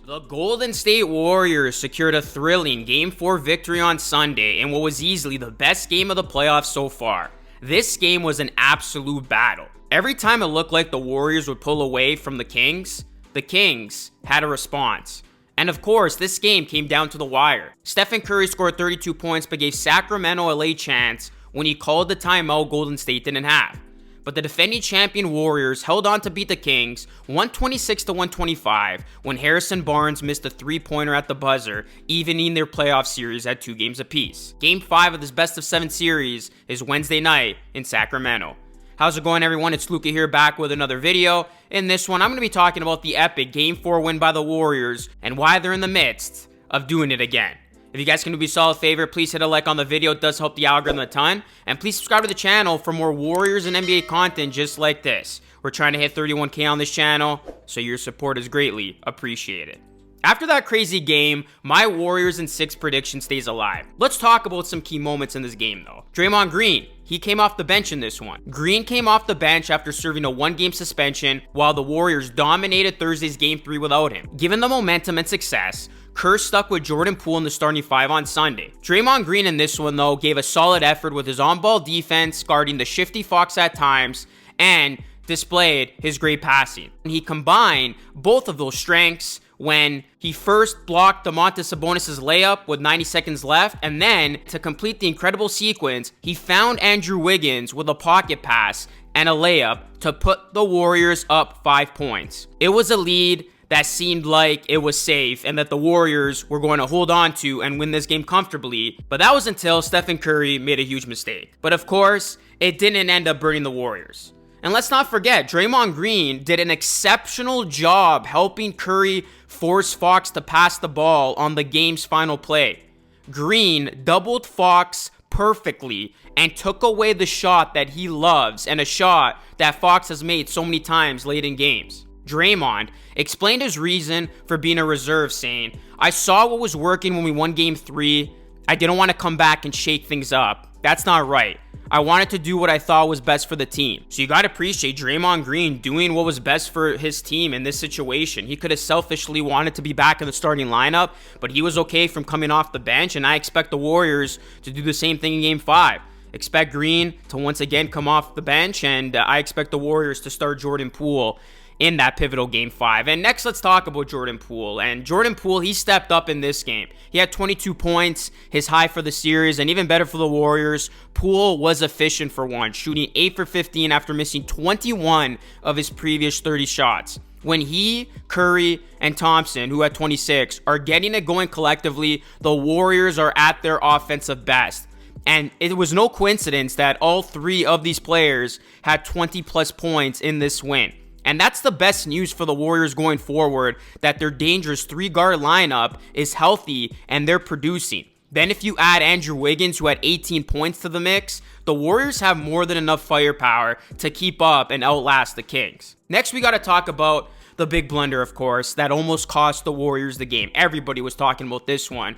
The Golden State Warriors secured a thrilling Game 4 victory on Sunday in what was easily the best game of the playoffs so far. This game was an absolute battle. Every time it looked like the Warriors would pull away from the Kings had a response. And of course, this game came down to the wire. Stephen Curry scored 32 points but gave Sacramento a late chance when he called the timeout Golden State didn't have. But the defending champion Warriors held on to beat the Kings 126-125 when Harrison Barnes missed a three-pointer at the buzzer, evening their playoff series at 2 games apiece. Game 5 of this best-of-7 series is Wednesday night in Sacramento. How's it going, everyone? It's Luka here, back with another video. In this one, I'm going to be talking about the epic Game 4 win by the Warriors and why they're in the midst of doing it again. If you guys can do me a solid favor, please hit a like on the video. It does help the algorithm a ton. And please subscribe to the channel for more Warriors and NBA content just like this. We're trying to hit 31K on this channel, so your support is greatly appreciated. After that crazy game, my Warriors in 6 prediction stays alive. Let's talk about some key moments in this game though. Draymond Green, he came off the bench in this one. Green came off the bench after serving a 1-game suspension while the Warriors dominated Thursday's Game 3 without him. Given the momentum and success, Kerr stuck with Jordan Poole in the starting 5 on Sunday. Draymond Green in this one though gave a solid effort with his on-ball defense, guarding the shifty Fox at times, and displayed his great passing. And he combined both of those strengths when he first blocked Domantas Sabonis' layup with 90 seconds left, and then, to complete the incredible sequence, he found Andrew Wiggins with a pocket pass and a layup to put the Warriors up 5 points. It was a lead that seemed like it was safe and that the Warriors were going to hold on to and win this game comfortably, but that was until Stephen Curry made a huge mistake. But of course, it didn't end up burning the Warriors. And let's not forget, Draymond Green did an exceptional job helping Curry force Fox to pass the ball on the game's final play. Green doubled Fox perfectly and took away the shot that he loves and a shot that Fox has made so many times late in games. Draymond explained his reason for being a reserve, saying, "I saw what was working when we won Game 3. I didn't want to come back and shake things up. That's not right. I wanted to do what I thought was best for the team." So you got to appreciate Draymond Green doing what was best for his team in this situation. He could have selfishly wanted to be back in the starting lineup, but he was okay from coming off the bench, and I expect the Warriors to do the same thing in Game 5. Expect Green to once again come off the bench, and I expect the Warriors to start Jordan Poole in that pivotal Game 5. And next, let's talk about Jordan Poole. And Jordan Poole, he stepped up in this game. He had 22 points, his high for the series, and even better for the Warriors. Poole was efficient for one, shooting 8 for 15 after missing 21 of his previous 30 shots. When he, Curry, and Thompson, who had 26, are getting it going collectively, the Warriors are at their offensive best. And it was no coincidence that all 3 of these players had 20-plus points in this win. And that's the best news for the Warriors going forward, that their dangerous 3-guard lineup is healthy and they're producing. Then if you add Andrew Wiggins, who had 18 points to the mix, the Warriors have more than enough firepower to keep up and outlast the Kings. Next, we got to talk about the big blunder, of course, that almost cost the Warriors the game. Everybody was talking about this one.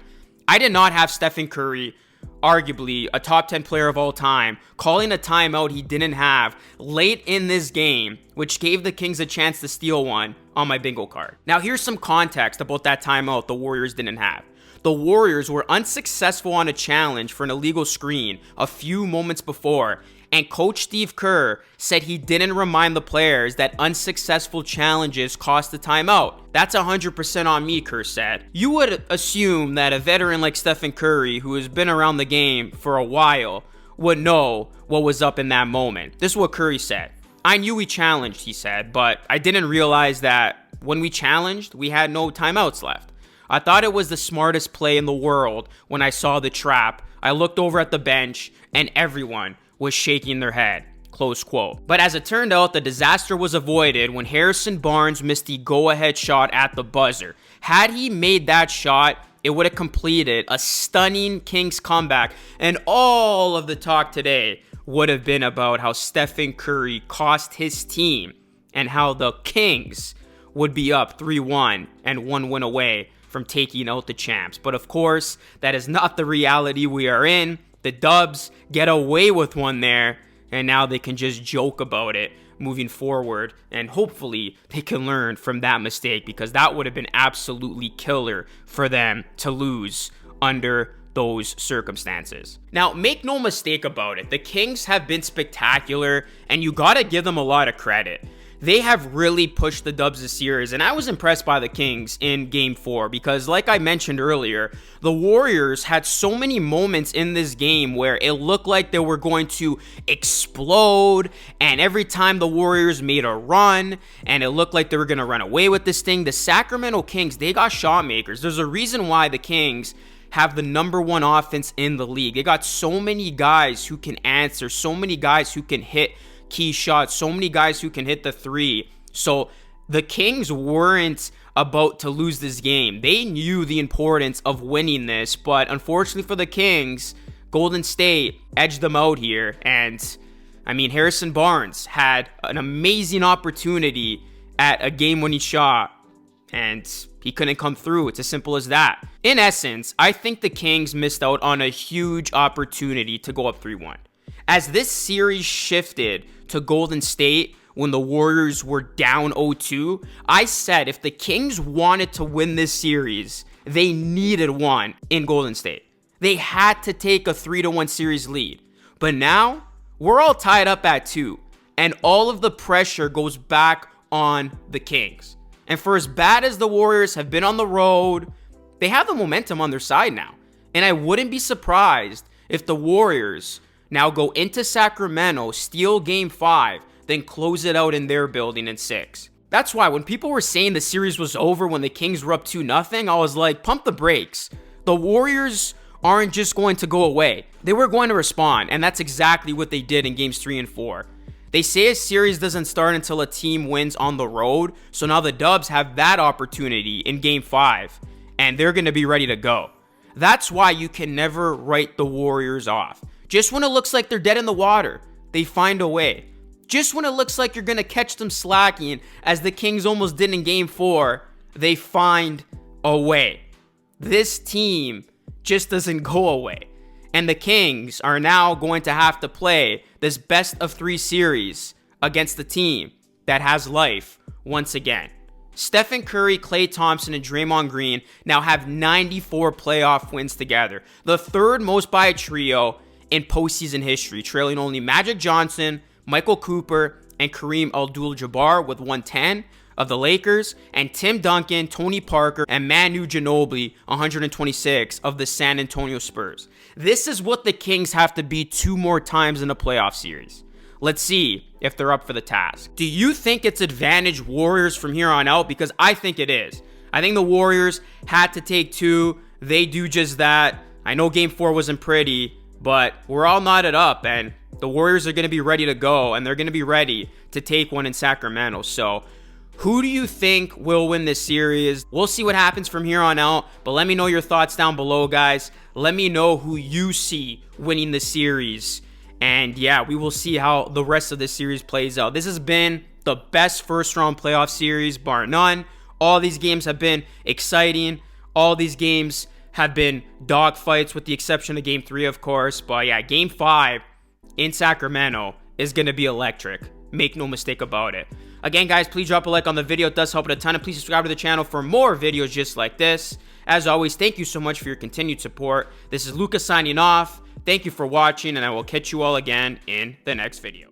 I did not have Stephen Curry, arguably a top 10 player of all time, calling a timeout he didn't have late in this game, which gave the Kings a chance to steal one on my bingo card. Now here's some context about that timeout the Warriors didn't have. The Warriors were unsuccessful on a challenge for an illegal screen a few moments before, and Coach Steve Kerr said he didn't remind the players that unsuccessful challenges cost the timeout. "That's 100% on me," Kerr said. You would assume that a veteran like Stephen Curry, who has been around the game for a while, would know what was up in that moment. This is what Curry said. "I knew we challenged," he said, "but I didn't realize that when we challenged, we had no timeouts left. I thought it was the smartest play in the world when I saw the trap. I looked over at the bench and everyone was shaking their head." Close quote. But as it turned out, the disaster was avoided when Harrison Barnes missed the go-ahead shot at the buzzer. Had he made that shot, it would have completed a stunning Kings comeback, and all of the talk today would have been about how Stephen Curry cost his team and how the Kings would be up 3-1 and 1 win away from taking out the champs. But of course, that is not the reality we are in. The Dubs get away with one there, and now they can just joke about it. moving forward, and hopefully they can learn from that mistake, because that would have been absolutely killer for them to lose under those circumstances. Now, make no mistake about it, the Kings have been spectacular, and you gotta give them a lot of credit. They have really pushed the Dubs this series, and I was impressed by the Kings in Game 4 because, like I mentioned earlier, the Warriors had so many moments in this game where it looked like they were going to explode, and every time the Warriors made a run, and it looked like they were going to run away with this thing, the Sacramento Kings, they got shot makers. There's a reason why the Kings have the #1 offense in the league. They got so many guys who can answer, so many guys who can hit key shots, so many guys who can hit the three. So the Kings weren't about to lose this game. They knew the importance of winning this, but unfortunately for the Kings, Golden State edged them out here. And I mean, Harrison Barnes had an amazing opportunity at a game-winning shot, and he couldn't come through. It's as simple as that. In essence, I think the Kings missed out on a huge opportunity to go up 3-1. As this series shifted to Golden State when the Warriors were down 0-2, I said if the Kings wanted to win this series, they needed one in Golden State. They had to take a 3-1 series lead. But now, we're all tied up at 2, and all of the pressure goes back on the Kings. And for as bad as the Warriors have been on the road, they have the momentum on their side now. And I wouldn't be surprised if the Warriors now go into Sacramento, steal Game 5, then close it out in their building in 6. That's why when people were saying the series was over when the Kings were up 2-0, I was like, pump the brakes. The Warriors aren't just going to go away. They were going to respond, and that's exactly what they did in Games 3 and 4. They say a series doesn't start until a team wins on the road, so now the Dubs have that opportunity in Game 5, and they're going to be ready to go. That's why you can never write the Warriors off. Just when it looks like they're dead in the water, they find a way. Just when it looks like you're going to catch them slacking, as the Kings almost did in Game 4, they find a way. This team just doesn't go away. And the Kings are now going to have to play this best-of-3 series against the team that has life once again. Stephen Curry, Klay Thompson, and Draymond Green now have 94 playoff wins together, the third most by a trio in postseason history, trailing only Magic Johnson, Michael Cooper, and Kareem Abdul-Jabbar with 110 of the Lakers, and Tim Duncan, Tony Parker, and Manu Ginobili, 126 of the San Antonio Spurs. This is what the Kings have to beat 2 more times in a playoff series. Let's see if they're up for the task. Do you think it's advantage Warriors from here on out? Because I think it is. I think the Warriors had to take 2. They do just that. I know Game 4 wasn't pretty, but we're all knotted up, and the Warriors are going to be ready to go, and they're going to be ready to take one in Sacramento. So who do you think will win this series? We'll see what happens from here on out, but let me know your thoughts down below, guys. Let me know who you see winning the series. And yeah, we will see how the rest of this series plays out. This has been the best first-round playoff series, bar none. All these games have been exciting. All these games have been dogfights with the exception of Game 3, of course. But yeah, Game 5 in Sacramento is going to be electric. Make no mistake about it. Again, guys, please drop a like on the video. It does help it a ton. And please subscribe to the channel for more videos just like this. As always, thank you so much for your continued support. This is Lucas signing off. Thank you for watching, and I will catch you all again in the next video.